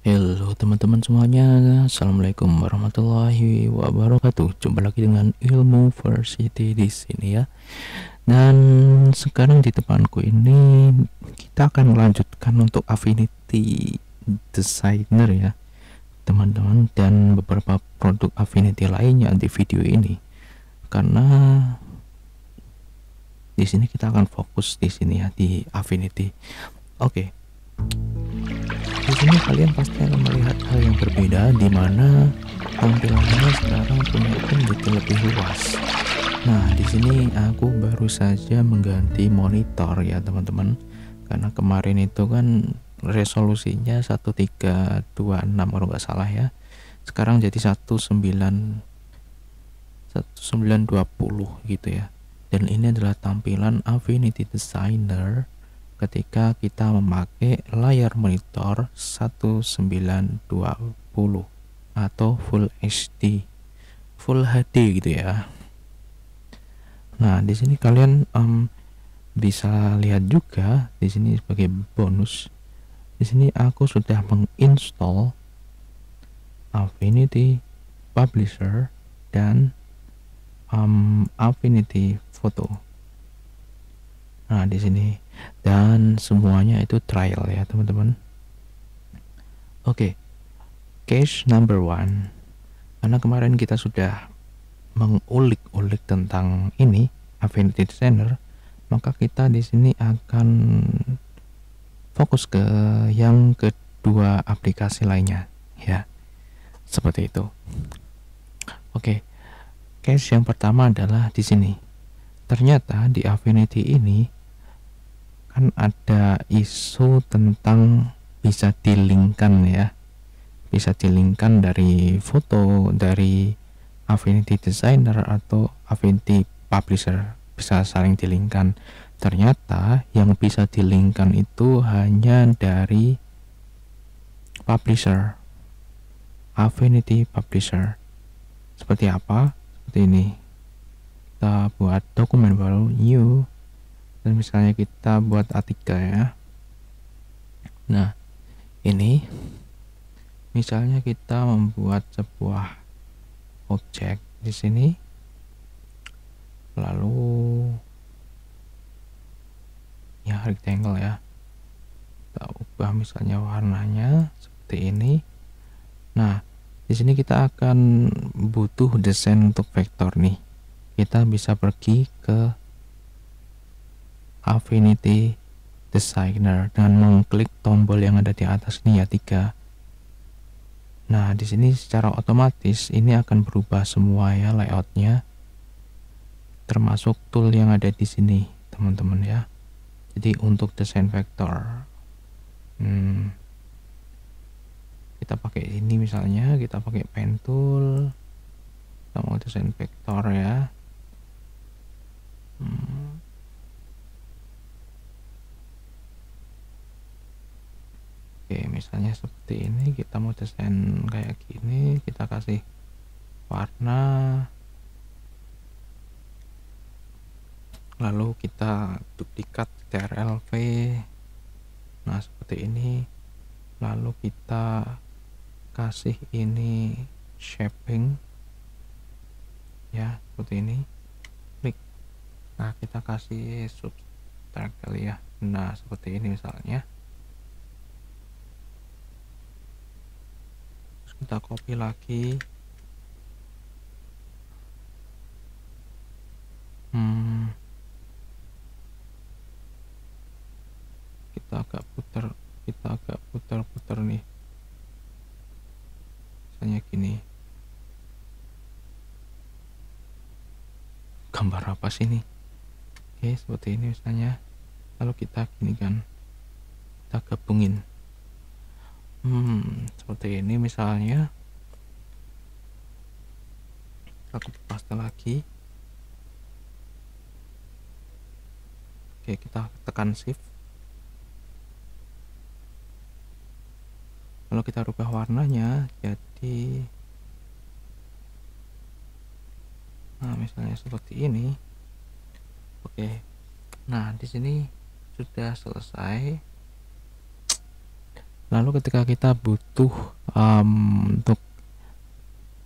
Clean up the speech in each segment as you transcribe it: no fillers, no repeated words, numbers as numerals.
Halo teman-teman semuanya, assalamualaikum warahmatullahi wabarakatuh. Jumpa lagi dengan Ilmu Varsity di sini ya. Dan sekarang di depanku ini kita akan melanjutkan untuk Affinity Designer ya, teman-teman, dan beberapa produk Affinity lainnya di video ini. Karena di sini kita akan fokus di sini ya di Affinity. Oke. Di sini kalian pasti akan melihat hal yang berbeda, di mana tampilannya sekarang punya detail lebih luas. Nah, di sini aku baru saja mengganti monitor ya teman-teman, karena kemarin itu kan resolusinya 1326 kalau nggak salah ya. Sekarang jadi 1920 gitu ya. Dan ini adalah tampilan Affinity Designer ketika kita memakai layar monitor 1920 atau Full HD gitu ya. Nah, di sini kalian bisa lihat juga di sini sebagai bonus. Di sini aku sudah menginstall Affinity Publisher dan Affinity Photo. Nah, di sini dan semuanya itu trial ya teman-teman. Oke, case number one, karena kemarin kita sudah mengulik-ulik tentang ini Affinity Designer, maka kita di sini akan fokus ke yang kedua aplikasi lainnya ya, seperti itu. Oke, case yang pertama adalah di sini. Ternyata di Affinity ini kan ada isu tentang bisa dilingkan ya, bisa dilingkan dari foto dari Affinity Designer atau Affinity Publisher, bisa saling dilingkan. Ternyata yang bisa dilingkan itu hanya dari Publisher, Affinity Publisher. Seperti apa? Seperti ini. Kita buat dokumen baru, new, dan misalnya kita buat artikel ya. Nah, ini misalnya kita membuat sebuah objek di sini, lalu ya rectangle ya, kita ubah misalnya warnanya seperti ini. Nah, di sini kita akan butuh desain untuk vektor nih. Kita bisa pergi ke Affinity Designer dan mengklik tombol yang ada di atas ini ya, 3. Nah, di sini secara otomatis ini akan berubah semua ya layoutnya, termasuk tool yang ada di sini teman-teman ya. Jadi untuk desain vektor kita pakai ini, misalnya kita pakai pen tool, kita mau desain vektor ya. Oke, misalnya seperti ini, kita mau desain kayak gini, kita kasih warna, lalu kita duplikat TRLV. Nah, seperti ini, lalu kita kasih ini shaping ya, seperti ini, klik. Nah, kita kasih subtract kali ya. Nah, seperti ini misalnya. Kita copy lagi, kita agak putar nih, misalnya gini. Gambar apa sih ini? Oke, seperti ini misalnya, lalu kita gini kan, kita gabungin seperti ini misalnya. Aku paste lagi. Oke, kita tekan shift, lalu kita rubah warnanya jadi misalnya seperti ini. Oke, nah di sini sudah selesai. Lalu ketika kita butuh untuk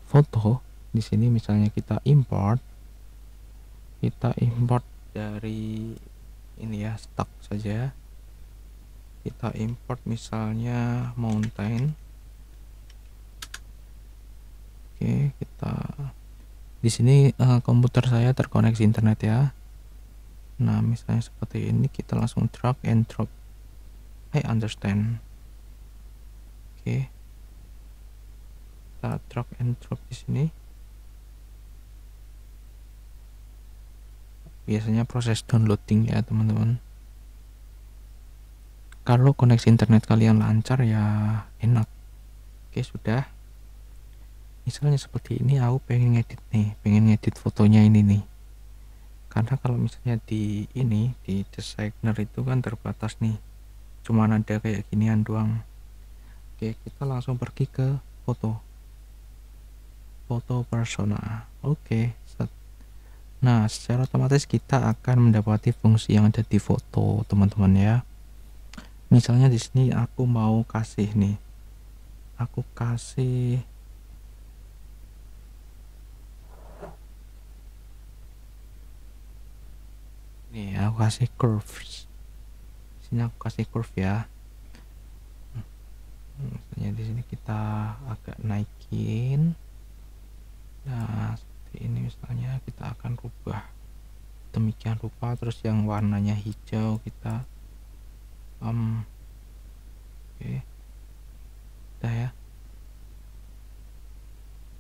foto, di sini misalnya kita import dari ini ya, stock saja. Kita import misalnya mountain. Oke, kita di sini komputer saya terkoneksi internet ya. Nah, misalnya seperti ini, kita langsung drag and drop. I understand. Oke, kita drag and drop di sini. Biasanya proses downloading ya teman-teman. Kalau koneksi internet kalian lancar ya enak. Oke, sudah. Misalnya seperti ini, aku pengen ngedit fotonya ini nih. Karena kalau misalnya di designer itu kan terbatas nih, cuman ada kayak ginian doang. Oke, kita langsung pergi ke foto persona. Oke, set. Nah, secara otomatis kita akan mendapati fungsi yang ada di foto teman-teman ya. Misalnya di sini aku mau kasih nih, aku kasih curves. Sini aku kasih curve ya. Misalnya di sini kita agak naikin. Nah, seperti ini misalnya kita akan rubah demikian rupa. Terus yang warnanya hijau kita oke, udah ya.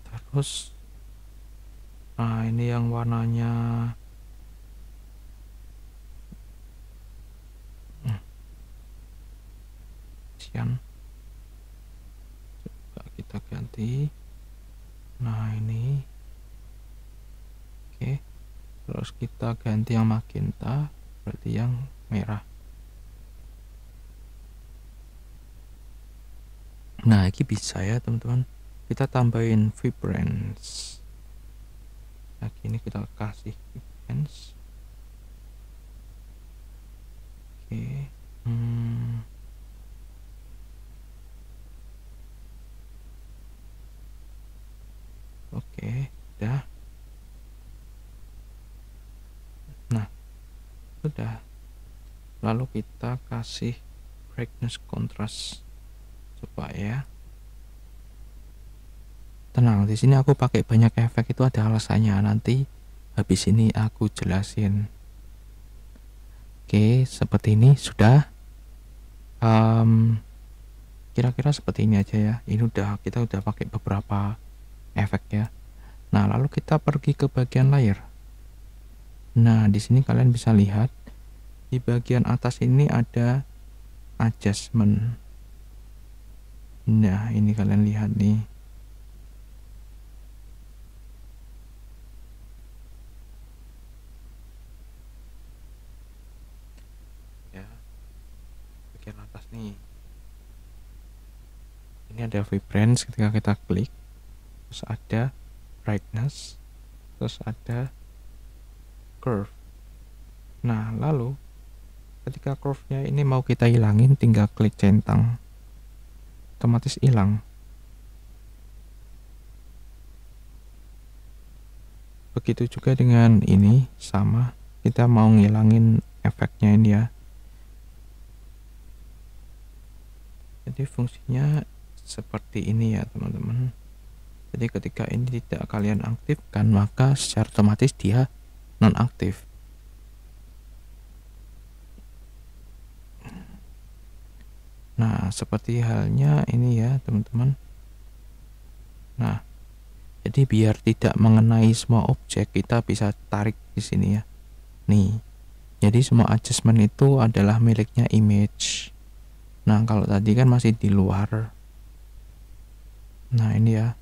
Terus nah, ini yang warnanya cyan, coba kita ganti. Nah, ini oke. Terus kita ganti yang magenta, berarti yang merah. Nah, ini bisa ya teman-teman, kita tambahin vibrance. Nah, ini kita kasih vibrance. Oke. Oke, udah. Nah, sudah. Lalu kita kasih brightness contrast. Coba ya. Tenang, di sini aku pakai banyak efek, itu ada alasannya. Nanti habis ini aku jelasin. Oke, seperti ini sudah. Kira-kira seperti ini aja ya. Ini kita udah pakai beberapa efek ya. Nah, lalu kita pergi ke bagian layer. Nah, di sini kalian bisa lihat di bagian atas ini ada adjustment. Nah, ini kalian lihat nih. Ya, bagian atas nih. Ini ada vibrance ketika kita klik. Terus ada brightness, terus ada curve. Nah, lalu ketika curve-nya ini mau kita hilangin, tinggal klik centang, otomatis hilang. Begitu juga dengan ini, sama, kita mau ngilangin efeknya ini ya. Jadi fungsinya seperti ini ya teman-teman. Jadi ketika ini tidak kalian aktifkan, maka secara otomatis dia nonaktif. Nah, seperti halnya ini ya teman-teman. Nah, jadi biar tidak mengenai semua objek, kita bisa tarik di sini ya. Nih, jadi semua adjustment itu adalah miliknya image. Nah, kalau tadi kan masih di luar. Nah, ini ya,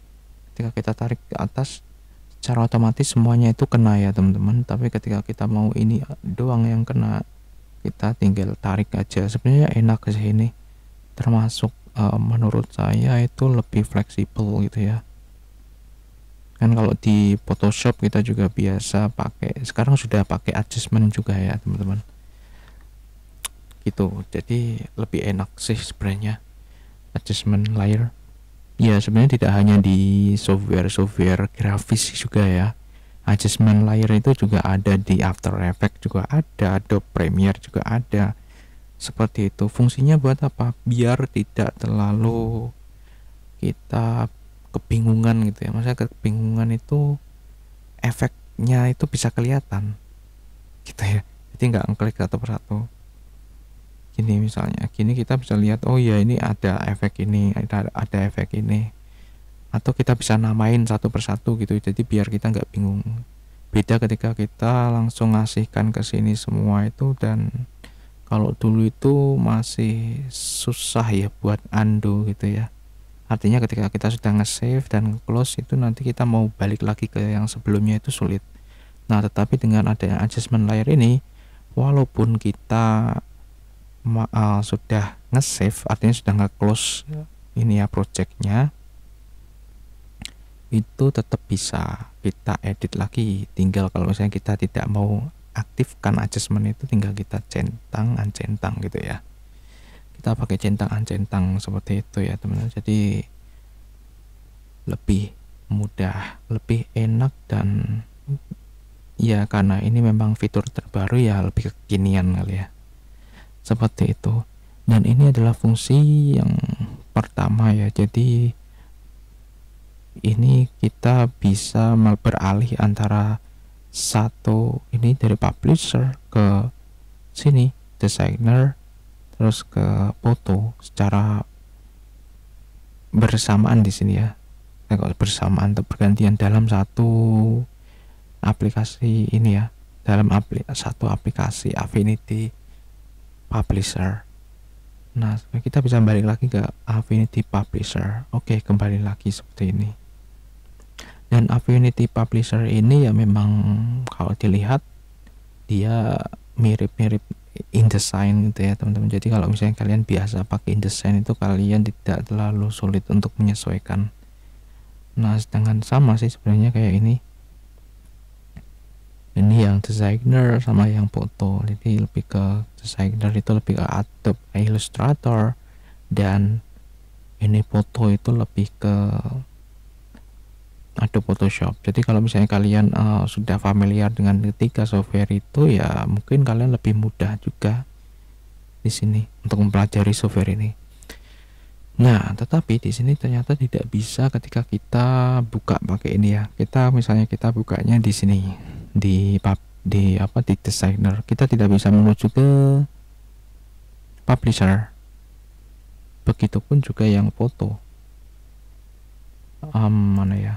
ketika kita tarik ke atas, secara otomatis semuanya itu kena ya teman-teman. Tapi ketika kita mau ini doang yang kena, kita tinggal tarik aja. Sebenarnya enak ke sini, termasuk menurut saya itu lebih fleksibel gitu ya. Kan kalau di Photoshop kita juga biasa pakai, sekarang sudah pakai adjustment juga ya teman-teman. Gitu, jadi lebih enak sih sebenarnya. adjustment layer. Ya sebenarnya tidak hanya di software grafis juga ya. Adjustment layer itu juga ada di After Effects, juga ada Adobe Premiere juga ada. Seperti itu. Fungsinya buat apa? Biar tidak terlalu kita kebingungan gitu ya. Maksudnya kebingungan itu efeknya itu bisa kelihatan gitu ya. Jadi nggak ngeklik satu persatu. Gini misalnya, gini kita bisa lihat, oh ya ini ada efek ini, ada efek ini, atau kita bisa namain satu persatu gitu. Jadi biar kita nggak bingung. Beda ketika kita langsung ngasihkan ke sini semua itu, dan kalau dulu itu masih susah ya buat undo gitu ya. Artinya ketika kita sudah nge-save dan close itu, nanti kita mau balik lagi ke yang sebelumnya itu sulit. Nah tetapi dengan adanya adjustment layer ini, walaupun kita sudah nge-save, artinya sudah nge-close ini ya projectnya, itu tetap bisa kita edit lagi. Tinggal kalau misalnya kita tidak mau aktifkan adjustment itu, tinggal kita centang uncentang gitu ya. Kita pakai centang uncentang seperti itu ya teman-teman. Jadi lebih mudah, lebih enak, dan ya karena ini memang fitur terbaru ya, lebih kekinian kali ya. Seperti itu. Dan ini adalah fungsi yang pertama ya. Jadi ini kita bisa beralih antara satu ini dari publisher ke sini designer, terus ke foto secara bersamaan di sini ya. Kalau bersamaan atau bergantian dalam satu aplikasi ini ya, dalam satu aplikasi Affinity Publisher. Nah kita bisa balik lagi ke Affinity Publisher. Oke, kembali lagi seperti ini. Dan Affinity Publisher ini ya memang kalau dilihat dia mirip-mirip InDesign gitu ya teman-teman. Jadi kalau misalnya kalian biasa pakai InDesign itu, kalian tidak terlalu sulit untuk menyesuaikan. Nah sedangkan sama sih sebenarnya kayak ini yang designer sama yang foto. Jadi lebih ke designer itu lebih ke Adobe Illustrator, dan ini foto itu lebih ke Adobe Photoshop. Jadi kalau misalnya kalian sudah familiar dengan ketiga software itu, ya mungkin kalian lebih mudah juga di sini untuk mempelajari software ini. Nah, tetapi di sini ternyata tidak bisa ketika kita buka pakai ini ya. Misalnya kita bukanya di sini di designer, kita tidak bisa menuju ke publisher. Begitupun juga yang foto. Mana ya?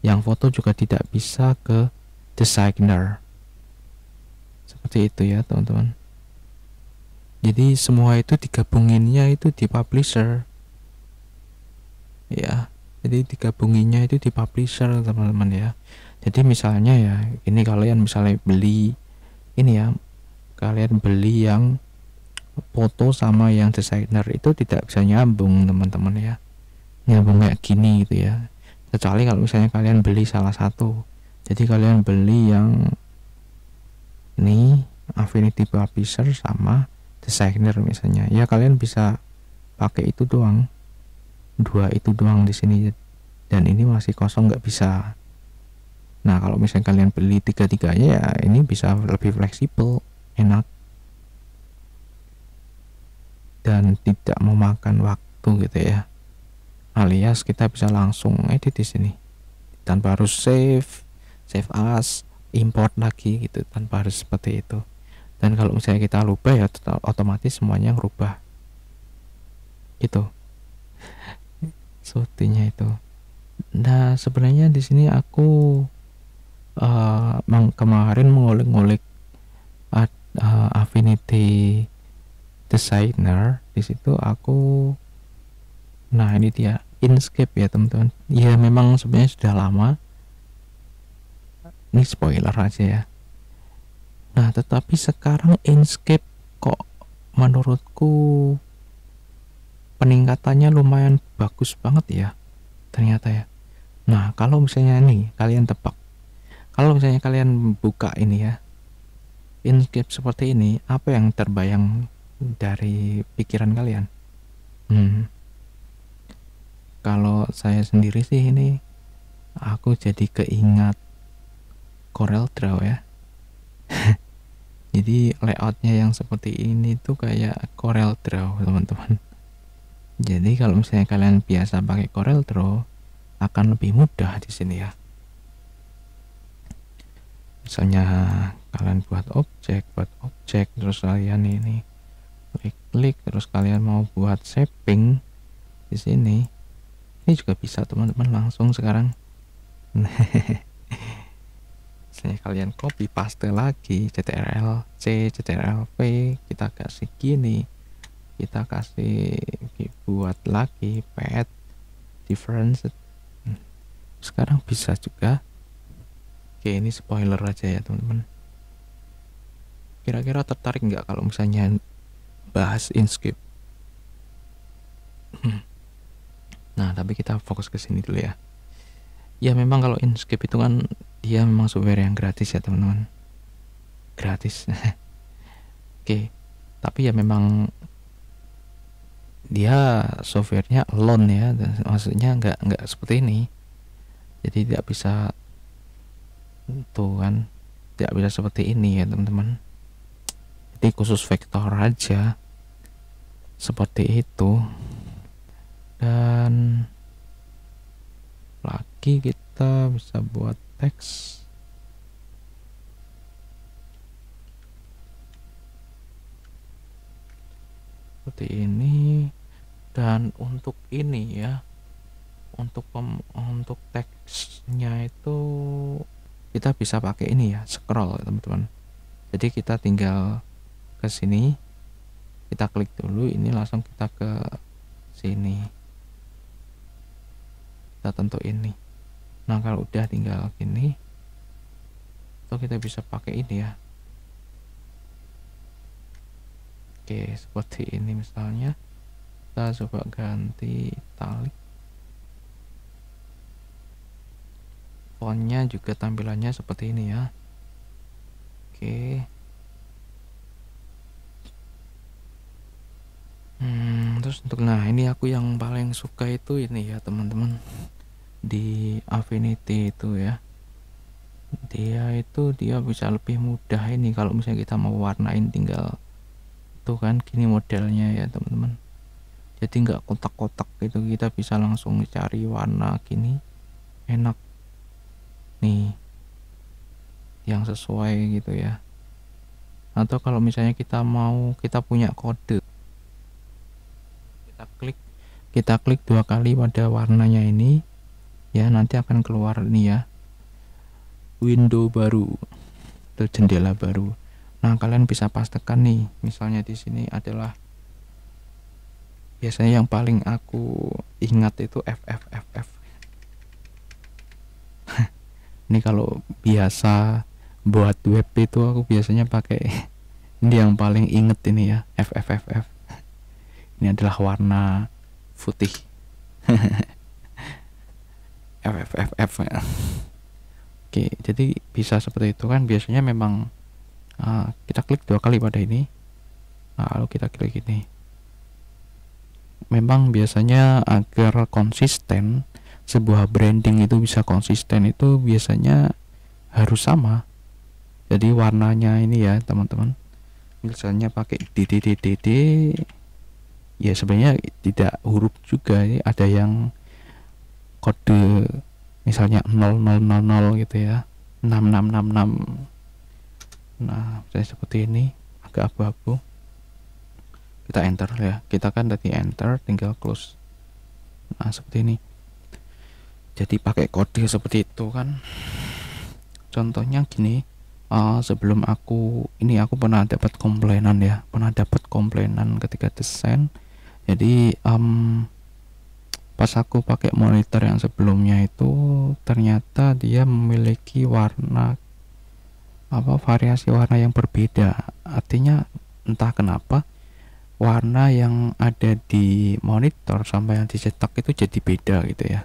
Yang foto juga tidak bisa ke designer. Seperti itu ya teman-teman. Jadi semua itu digabunginnya itu di publisher ya. Jadi digabunginnya itu di publisher teman-teman ya. Jadi misalnya ya, ini kalian misalnya beli ini ya, kalian beli yang foto sama yang designer itu tidak bisa nyambung teman-teman ya. Nyambung kayak gini gitu ya. Kecuali kalau misalnya kalian beli salah satu. Jadi kalian beli yang ini Affinity Publisher sama designer misalnya. Ya kalian bisa pakai itu doang. Dua itu doang di sini, dan ini masih kosong, nggak bisa. Nah kalau misalnya kalian beli tiga-tiganya ya ini bisa lebih fleksibel, enak, dan tidak memakan waktu gitu ya. Alias kita bisa langsung edit di sini tanpa harus save as, import lagi gitu, tanpa harus seperti itu. Dan kalau misalnya kita rubah ya otomatis semuanya ngerubah gitu. Sepertinya itu. Nah sebenarnya di sini aku kemarin mengulik-ngulik Affinity Designer. Di situ aku, nah ini dia Inkscape ya teman-teman. Ya memang sebenarnya sudah lama. Ini spoiler aja ya. Nah tetapi sekarang Inkscape kok menurutku peningkatannya lumayan bagus banget ya ternyata ya. Nah kalau misalnya nih kalian tebak, kalau misalnya kalian buka ini ya Inkscape seperti ini, apa yang terbayang dari pikiran kalian? Kalau saya sendiri sih ini aku jadi keingat Corel Draw ya. Jadi layoutnya yang seperti ini tuh kayak Corel Draw teman-teman. Jadi kalau misalnya kalian biasa pakai Corel Draw akan lebih mudah di sini ya. Misalnya kalian buat objek terus kalian ini klik terus kalian mau buat shaping di sini, ini juga bisa teman-teman langsung sekarang. Misalnya kalian copy paste lagi Ctrl C Ctrl V, kita kasih gini, kita kasih buat lagi path difference, sekarang bisa juga. Oke, ini spoiler aja ya teman-teman. Kira-kira tertarik nggak kalau misalnya bahas Inkscape? Nah, tapi kita fokus ke sini dulu ya. Ya memang kalau Inkscape itu kan dia memang software yang gratis ya teman-teman. Gratis. Oke, tapi ya memang dia softwarenya alone ya, maksudnya nggak seperti ini. Jadi tidak bisa tuh kan, tidak bisa seperti ini ya teman-teman. Jadi khusus vektor aja seperti itu. Dan lagi kita bisa buat teks seperti ini. Dan untuk ini ya, untuk teksnya itu kita bisa pakai ini ya, scroll teman-teman. Jadi kita tinggal ke sini, kita klik dulu ini, langsung kita ke sini, kita tentuin nih. Nah kalau udah tinggal gini, atau kita bisa pakai ini ya. Oke, seperti ini misalnya. Kita coba ganti italic. Fontnya juga tampilannya seperti ini ya. Oke. Terus untuk ini aku yang paling suka itu ini ya teman-teman, di Affinity itu ya. Dia bisa lebih mudah ini kalau misalnya kita mau warnain, tinggal tuh kan gini modelnya ya teman-teman. Jadi nggak kotak-kotak gitu, kita bisa langsung cari warna gini, enak nih yang sesuai gitu ya. Atau kalau misalnya kita punya kode, kita klik 2 kali pada warnanya ini ya, nanti akan keluar ini ya, window baru atau jendela baru. Nah kalian bisa pastekan nih, misalnya di sini adalah, biasanya yang paling aku ingat itu FFFF. Ini kalau biasa buat web itu aku biasanya pakai ini, yang paling inget ini ya, FFFF. Ini adalah warna putih. FFFF ya. Oke, jadi bisa seperti itu kan. Biasanya memang kita klik 2 kali pada ini, lalu kita klik ini. Memang biasanya agar konsisten, sebuah branding itu bisa konsisten, itu biasanya harus sama. Jadi warnanya ini ya teman-teman, misalnya pakai DDDDD ya, sebenarnya tidak huruf juga ya, ada yang kode misalnya 0000 gitu ya, 6666. Nah saya seperti ini, agak abu-abu, kita enter ya, kita kan tadi enter, tinggal close. Nah seperti ini, jadi pakai kode seperti itu kan. Contohnya gini, sebelum aku pernah dapat komplainan ya, ketika desain. Jadi pas aku pakai monitor yang sebelumnya itu, ternyata dia memiliki variasi warna yang berbeda. Artinya entah kenapa warna yang ada di monitor sama yang dicetak itu jadi beda gitu ya,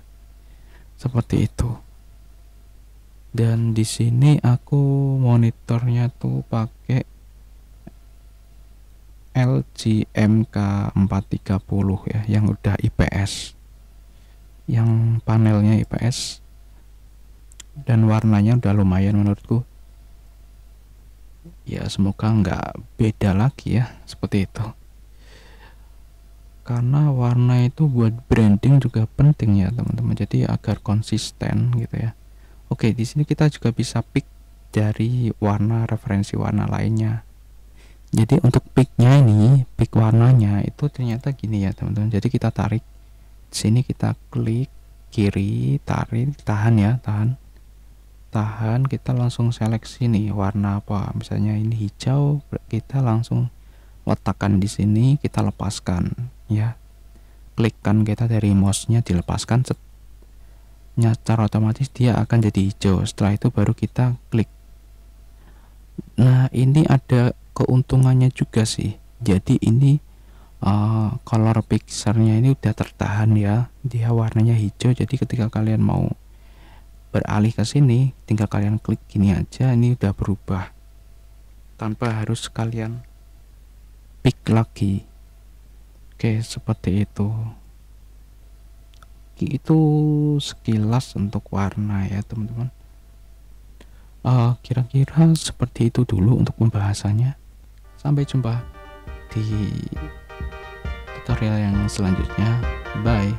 seperti itu. Dan di sini aku monitornya tuh pakai LG MK430 ya, yang udah IPS. yang panelnya IPS, dan warnanya udah lumayan menurutku. Ya semoga nggak beda lagi ya seperti itu, karena warna itu buat branding juga penting ya teman-teman, jadi agar konsisten gitu ya. Oke, di sini kita juga bisa pick dari warna referensi warna lainnya. Jadi untuk picknya ini, pick warnanya itu ternyata gini ya teman-teman. Jadi kita tarik sini, kita klik kiri, tarik, tahan ya, tahan, kita langsung seleksi nih warna apa. Misalnya ini hijau, kita langsung letakkan di sini, kita lepaskan ya. Klikkan kita dari mouse-nya, dilepaskan, secara otomatis dia akan jadi hijau. Setelah itu baru kita klik. Nah, ini ada keuntungannya juga sih. Jadi ini color picture-nya ini udah tertahan ya, dia warnanya hijau. Jadi ketika kalian mau beralih ke sini, tinggal kalian klik gini aja, ini udah berubah tanpa harus kalian pick lagi. Oke, seperti itu. Itu sekilas untuk warna ya teman-teman. Kira-kira seperti itu dulu untuk pembahasannya. Sampai jumpa di tutorial yang selanjutnya. Bye.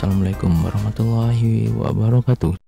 Assalamualaikum warahmatullahi wabarakatuh.